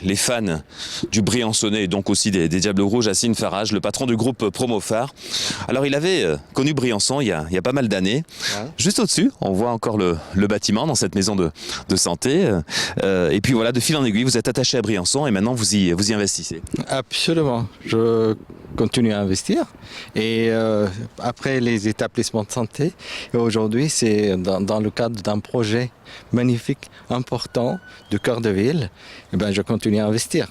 les fans du Briançonnais et donc aussi des Diables Rouges, Yacine Farage, le patron du groupe Promophare. Alors il avait connu Briançon il y a pas mal d'années. Ouais. Juste au-dessus, on voit encore le bâtiment dans cette maison de santé. Et puis voilà, de fil en aiguille, vous êtes attaché à Briançon et maintenant vous y investissez. Absolument. Je continue à investir. Et après les établissements de santé, et aujourd'hui c'est dans le cadre d'un projet magnifique, important, de cœur de ville, et ben je continue à investir.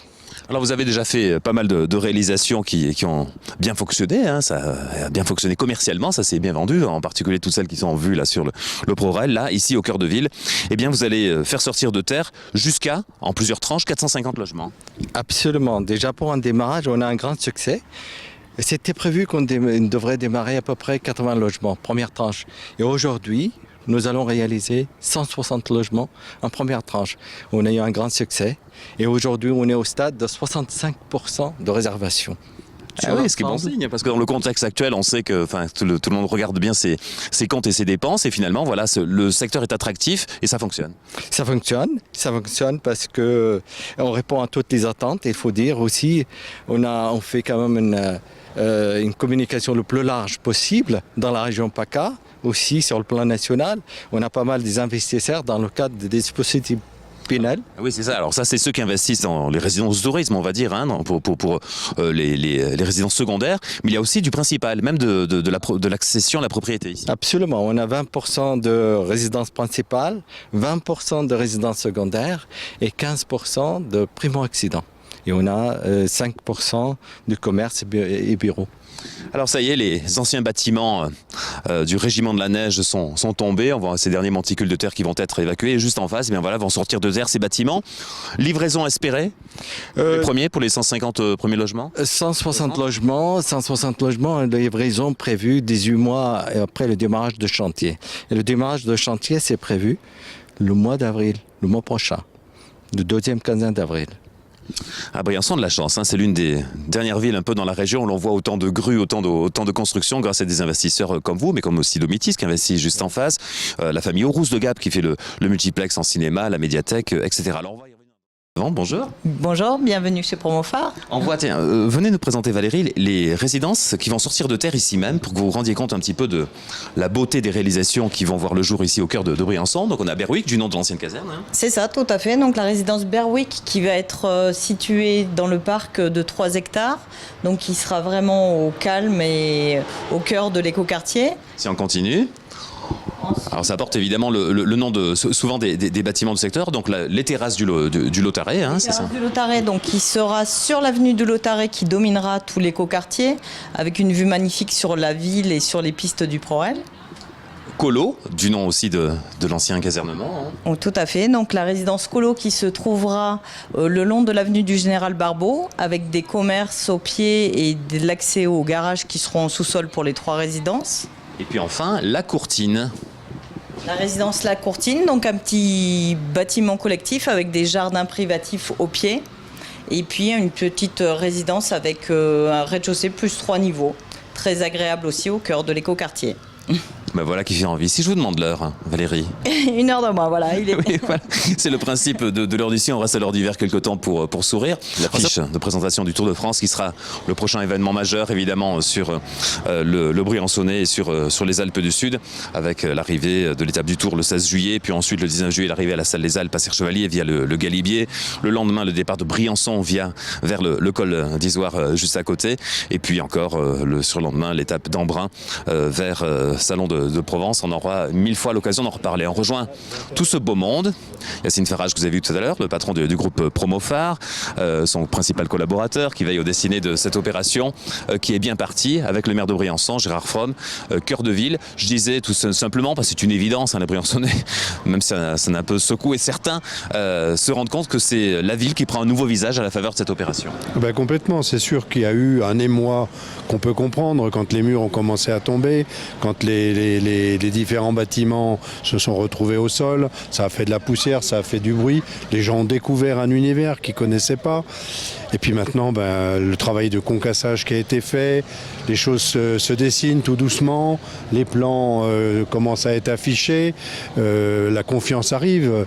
Alors vous avez déjà fait pas mal de réalisations qui ont bien fonctionné, hein, ça a bien fonctionné commercialement, ça s'est bien vendu, en particulier toutes celles qui sont en vue là sur le ProRail, là, ici au cœur de ville. Eh bien vous allez faire sortir de terre jusqu'à, en plusieurs tranches, 450 logements. Absolument, déjà pour un démarrage, on a un grand succès. C'était prévu qu'on devrait démarrer à peu près 80 logements, première tranche. Et aujourd'hui, nous allons réaliser 160 logements en première tranche. On a eu un grand succès et aujourd'hui on est au stade de 65% de réservation. Ah oui, ce qui est bon signe, parce que dans le contexte actuel, on sait que tout le monde regarde bien ses comptes et ses dépenses, et finalement, voilà, le secteur est attractif et ça fonctionne. Ça fonctionne parce que on répond à toutes les attentes. Et il faut dire aussi, on fait quand même une communication le plus large possible dans la région PACA, aussi sur le plan national. On a pas mal des investisseurs dans le cadre des dispositifs Pinel. Oui, c'est ça. Alors ça, c'est ceux qui investissent dans les résidences de tourisme, on va dire, hein, pour les résidences secondaires. Mais il y a aussi du principal, même de l'accession à la propriété ici. Absolument. On a 20% de résidences principales, 20% de résidences secondaires et 15% de primo-accédants. Et on a 5% du commerce et bureaux. Alors ça y est, les anciens bâtiments du régiment de la neige sont tombés. On voit ces derniers monticules de terre qui vont être évacués. Et juste en face, eh bien voilà, vont sortir de terre ces bâtiments. Livraison espérée, les premiers pour les 150 premiers logements 160 logements, livraison prévue 18 mois après le démarrage de chantier. Et le démarrage de chantier, c'est prévu le mois d'avril, le mois prochain, le deuxième quinzaine d'avril. À Briançon, de la chance, hein, c'est l'une des dernières villes un peu dans la région où l'on voit autant de grues, autant de constructions grâce à des investisseurs comme vous, mais comme aussi Domitis qui investit juste en face, la famille Aurousse de Gap qui fait le multiplex en cinéma, la médiathèque, etc. Alors on va y revenir. Bonjour. Bonjour, bienvenue chez Promophare. Venez nous présenter Valérie les résidences qui vont sortir de terre ici même pour que vous vous rendiez compte un petit peu de la beauté des réalisations qui vont voir le jour ici au cœur de Briançon. Donc on a Berwick, du nom de l'ancienne caserne. Hein. C'est ça, tout à fait. Donc la résidence Berwick qui va être située dans le parc de 3 hectares, donc qui sera vraiment au calme et au cœur de l'écoquartier. Si on continue. Alors ça porte évidemment le nom souvent des bâtiments du secteur, donc les terrasses du Lautaret, hein, c'est ça. Du Lautaret, donc qui sera sur l'avenue du Lautaret qui dominera tout l'écoquartier, avec une vue magnifique sur la ville et sur les pistes du ProRail. Colo, du nom aussi de l'ancien casernement. Hein. Oh, tout à fait, donc la résidence Colo qui se trouvera le long de l'avenue du Général Barbeau, avec des commerces au pied et de l'accès au garage qui seront en sous-sol pour les 3 résidences. Et puis enfin, la Courtine. La résidence La Courtine, donc un petit bâtiment collectif avec des jardins privatifs au pied. Et puis une petite résidence avec un rez-de-chaussée plus 3 niveaux. Très agréable aussi au cœur de l'écoquartier. Ben voilà qui fait envie. Si je vous demande l'heure, Valérie. 1 heure de moins, voilà. Oui, voilà. C'est le principe de l'heure d'ici. On reste à l'heure d'hiver quelques temps pour sourire. L'affiche de présentation du Tour de France qui sera le prochain événement majeur, évidemment, sur le Briançonnais et sur les Alpes du Sud, avec l'arrivée de l'étape du Tour le 16 juillet, puis ensuite le 19 juillet, l'arrivée à la salle des Alpes à Serre-Chevalier via le Galibier. Le lendemain, le départ de Briançon vers le col d'Isoire juste à côté. Et puis encore le surlendemain, l'étape d'Embrun vers Salon de Provence. On aura 1000 fois l'occasion d'en reparler. On rejoint tout ce beau monde. Yacine Farage, que vous avez vu tout à l'heure, le patron du groupe Promophare, son principal collaborateur qui veille au destiné de cette opération, qui est bien parti avec le maire de Briançon, Gérard Fromm, cœur de ville. Je disais tout simplement, parce que c'est une évidence, hein, les Briançonnais, même si ça n'a un peu secoué certains, se rendent compte que c'est la ville qui prend un nouveau visage à la faveur de cette opération. Ben complètement, c'est sûr qu'il y a eu un émoi qu'on peut comprendre quand les murs ont commencé à tomber, quand les différents bâtiments se sont retrouvés au sol, ça a fait de la poussière, ça a fait du bruit, les gens ont découvert un univers qu'ils ne connaissaient pas. Et puis maintenant, le travail de concassage qui a été fait, les choses se dessinent tout doucement, les plans commencent à être affichés, la confiance arrive,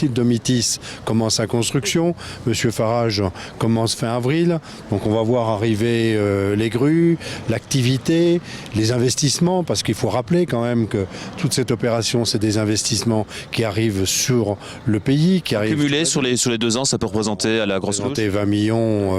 Domitis commence sa construction, Monsieur Farage commence fin avril, donc on va voir arriver les grues, l'activité, les investissements, parce qu'il faut rappeler quand même que toute cette opération, c'est des investissements qui arrivent sur le pays, qui arrivent... Cumulé sur les 2 ans, ça peut représenter à la grosse louche 20 millions,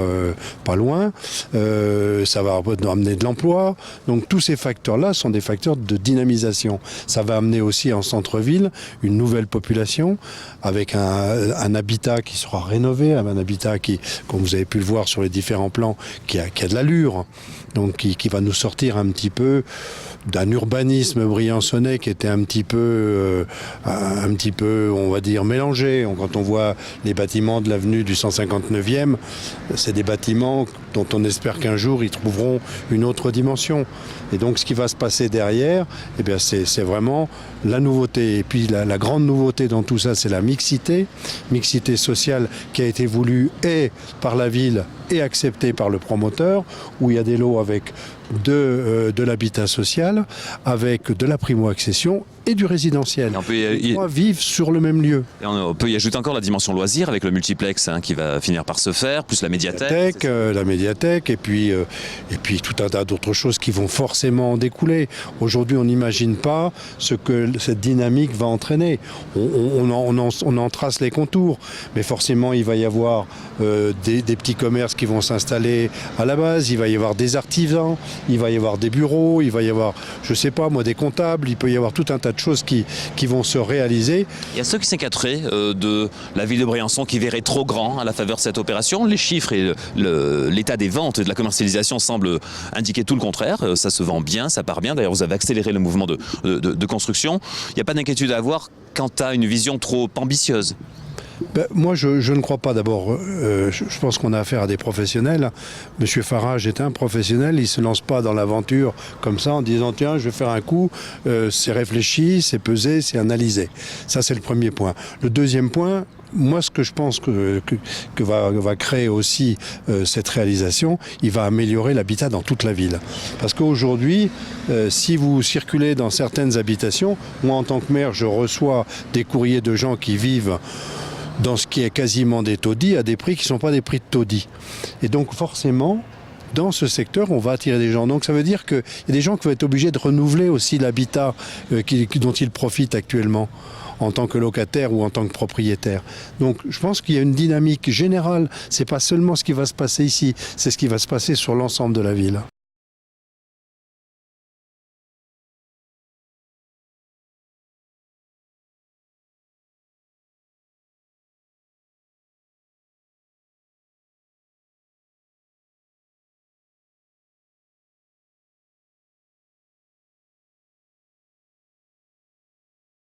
pas loin, ça va amener de l'emploi, donc tous ces facteurs-là sont des facteurs de dynamisation. Ça va amener aussi en centre-ville une nouvelle population avec un habitat qui sera rénové, un habitat qui, comme vous avez pu le voir sur les différents plans, qui a de l'allure, donc qui va nous sortir un petit peu d'un urbanisme briançonnais qui était un petit peu, on va dire, mélangé. Quand on voit les bâtiments de l'avenue du 159e, c'est des bâtiments dont on espère qu'un jour ils trouveront une autre dimension. Et donc ce qui va se passer derrière, eh bien, c'est vraiment la nouveauté. Et puis la grande nouveauté dans tout ça, c'est la mixité sociale qui a été voulue et par la ville et acceptée par le promoteur, où il y a des lots avec de l'habitat social, avec de la primo-accession et du résidentiel. Les trois vivent sur le même lieu. Et on peut y ajouter encore la dimension loisir avec le multiplex qui va finir par se faire, plus la médiathèque. La médiathèque et puis tout un tas d'autres choses qui vont forcément en découler. Aujourd'hui, on n'imagine pas ce que cette dynamique va entraîner. On en trace les contours, mais forcément, il va y avoir des petits commerces qui vont s'installer à la base, il va y avoir des artisans, il va y avoir des bureaux, il va y avoir, je sais pas moi, des comptables, il peut y avoir tout un tas de choses qui vont se réaliser. Il y a ceux qui s'inquiéteraient de la ville de Briançon qui verrait trop grand à la faveur de cette opération. Les chiffres et l'état des ventes et de la commercialisation semblent indiquer tout le contraire. Ça se vend bien, ça part bien. D'ailleurs, vous avez accéléré le mouvement de construction. Il n'y a pas d'inquiétude à avoir quant à une vision trop ambitieuse. Moi, je ne crois pas. D'abord, je pense qu'on a affaire à des professionnels. Monsieur Farage est un professionnel. Il ne se lance pas dans l'aventure comme ça en disant tiens, je vais faire un coup. C'est réfléchi, c'est pesé, c'est analysé. Ça, c'est le premier point. Le deuxième point, moi, ce que je pense que va créer aussi cette réalisation, il va améliorer l'habitat dans toute la ville. Parce qu'aujourd'hui, si vous circulez dans certaines habitations, moi, en tant que maire, je reçois des courriers de gens qui vivent dans ce qui est quasiment des taudis à des prix qui ne sont pas des prix de taudis. Et donc forcément, dans ce secteur, on va attirer des gens. Donc ça veut dire qu'il y a des gens qui vont être obligés de renouveler aussi l'habitat dont ils profitent actuellement en tant que locataire ou en tant que propriétaire. Donc je pense qu'il y a une dynamique générale. C'est pas seulement ce qui va se passer ici, c'est ce qui va se passer sur l'ensemble de la ville.